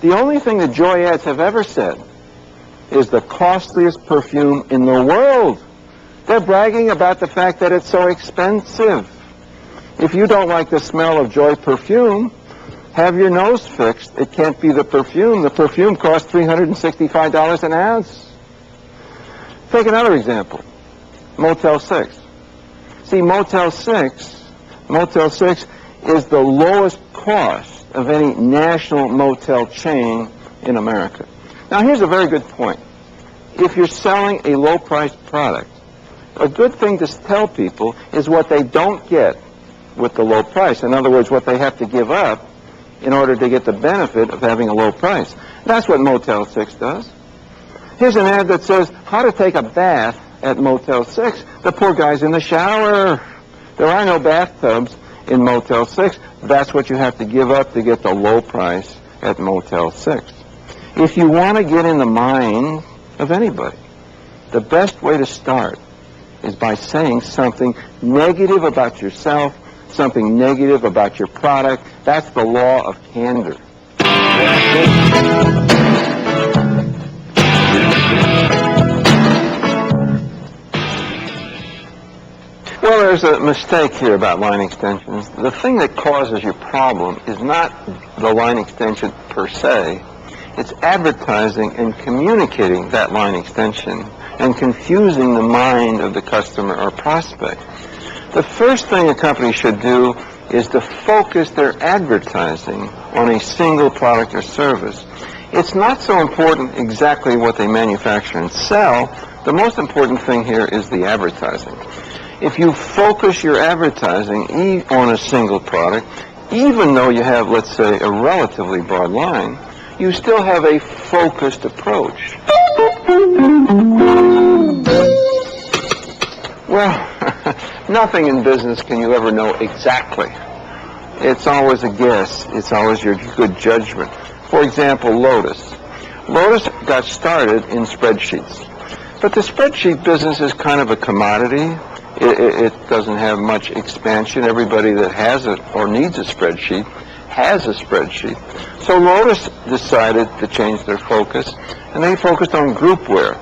The only thing the Joy ads have ever said is the costliest perfume in the world. They're bragging about the fact that it's so expensive. If you don't like the smell of Joy perfume, have your nose fixed. It can't be the perfume. The perfume costs $365 an ounce. Take another example. Motel 6. See, Motel 6 is the lowest cost of any national motel chain in America. Now, here's a very good point. If you're selling a low-priced product, a good thing to tell people is what they don't get with the low price. In other words, what they have to give up in order to get the benefit of having a low price. That's what Motel 6 does. Here's an ad that says, how to take a bath at Motel 6. The poor guy's in the shower. There are no bathtubs in Motel 6. That's what you have to give up to get the low price at Motel 6. If you want to get in the mind of anybody, the best way to start is by saying something negative about yourself, something negative about your product. That's the law of candor. Well, there's a mistake here about line extensions. The thing that causes your problem is not the line extension per se. It's advertising and communicating that line extension and confusing the mind of the customer or prospect. The first thing a company should do is to focus their advertising on a single product or service. It's not so important exactly what they manufacture and sell. The most important thing here is the advertising. If you focus your advertising on a single product, even though you have, let's say, a relatively broad line, you still have a focused approach. Well, nothing in business can you ever know exactly. It's always a guess. It's always your good judgment. For example, Lotus. Lotus got started in spreadsheets. But the spreadsheet business is kind of a commodity. It doesn't have much expansion. Everybody that has it or needs a spreadsheet has a spreadsheet. So Lotus decided to change their focus, and they focused on groupware.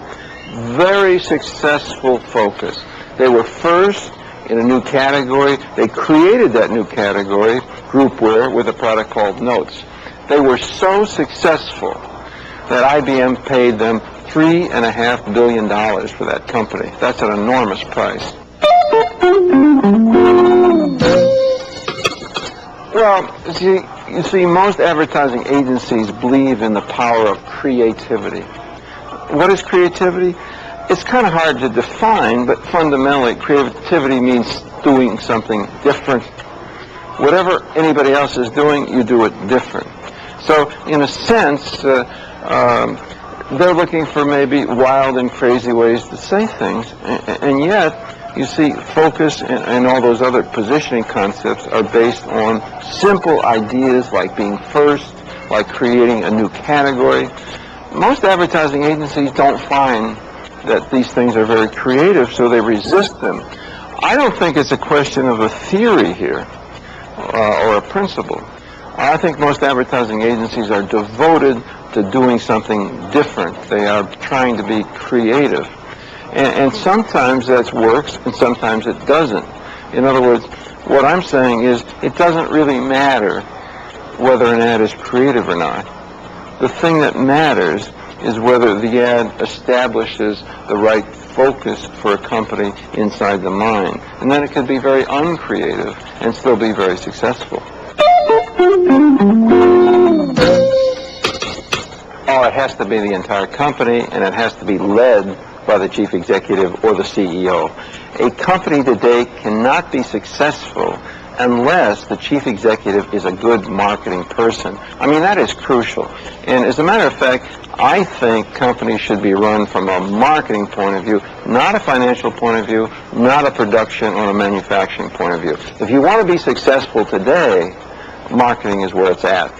Very successful focus. They were first in a new category. They created that new category, groupware, with a product called Notes. They were so successful that IBM paid them $3.5 billion for that company. That's an enormous price. Well, you see, most advertising agencies believe in the power of creativity. What is creativity? It's kind of hard to define, but fundamentally, creativity means doing something different. Whatever anybody else is doing, you do it different. So, in a sense, they're looking for maybe wild and crazy ways to say things, and yet, you see, focus and all those other positioning concepts are based on simple ideas like being first, like creating a new category. Most advertising agencies don't find that these things are very creative, so they resist them. I don't think it's a question of a theory here or a principle. I think most advertising agencies are devoted to doing something different. They are trying to be creative. And sometimes that works, and sometimes it doesn't. In other words, what I'm saying is it doesn't really matter whether an ad is creative or not. The thing that matters is whether the ad establishes the right focus for a company inside the mind. And then it can be very uncreative and still be very successful. Oh, it has to be the entire company, and it has to be led by the chief executive or the CEO. A company today cannot be successful unless the chief executive is a good marketing person. I mean, that is crucial. And as a matter of fact, I think companies should be run from a marketing point of view, not a financial point of view, not a production or a manufacturing point of view. If you want to be successful today, marketing is where it's at.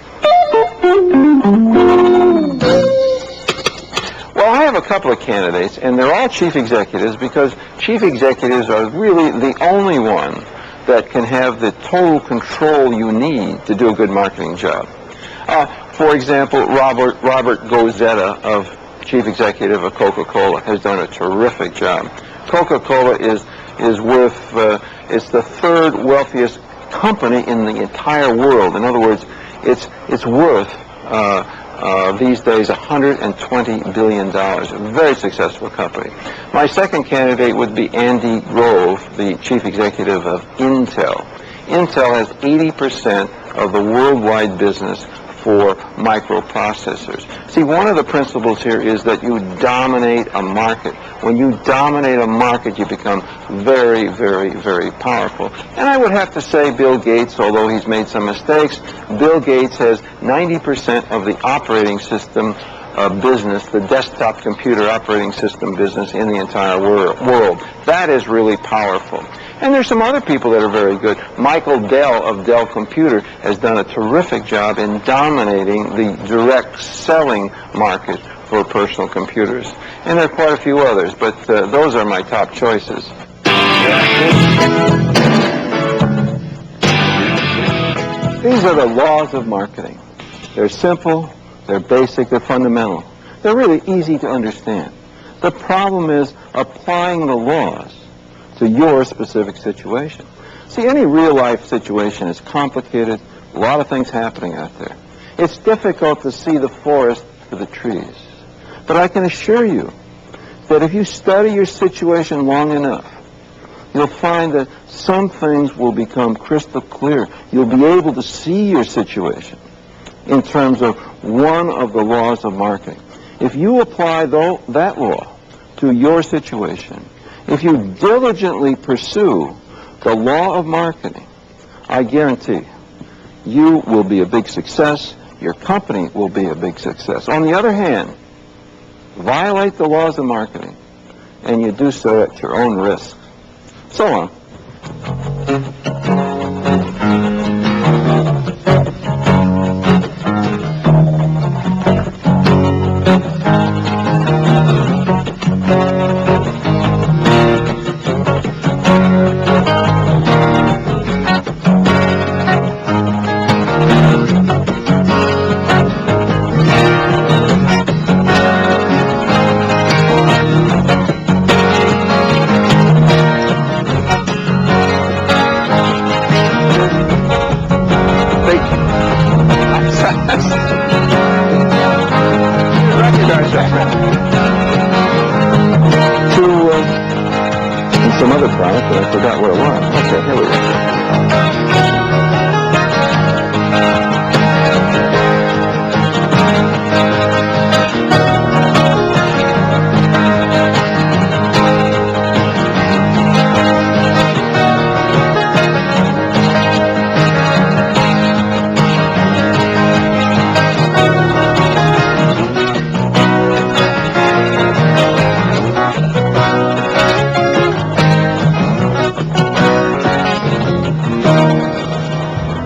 Well, I have a couple of candidates, and they're all chief executives because chief executives are really the only one that can have the total control you need to do a good marketing job. For example, Robert Gozetta, Chief Executive of Coca-Cola, has done a terrific job. Coca-Cola is worth, it's the third wealthiest company in the entire world. In other words, it's worth these days $120 billion. A very successful company. My second candidate would be Andy Grove, the Chief Executive of Intel. Intel has 80% of the worldwide business for microprocessors. See, one of the principles here is that you dominate a market. When you dominate a market, you become very, very, very powerful. And I would have to say Bill Gates, although he's made some mistakes, Bill Gates has 90% of the operating system business, the desktop computer operating system business in the entire world. That is really powerful. And there's some other people that are very good. Michael Dell of Dell Computer has done a terrific job in dominating the direct selling market for personal computers. And there are quite a few others, but those are my top choices. These are the laws of marketing. They're simple, they're basic, they're fundamental. They're really easy to understand. The problem is applying the laws to your specific situation. See, any real-life situation is complicated, a lot of things happening out there. It's difficult to see the forest for the trees. But I can assure you that if you study your situation long enough, you'll find that some things will become crystal clear. You'll be able to see your situation in terms of one of the laws of marketing. If you apply that law to your situation, if you diligently pursue the law of marketing, I guarantee you will be a big success, your company will be a big success. On the other hand, violate the laws of marketing, and you do so at your own risk. So long. Some other product, but I forgot what it was.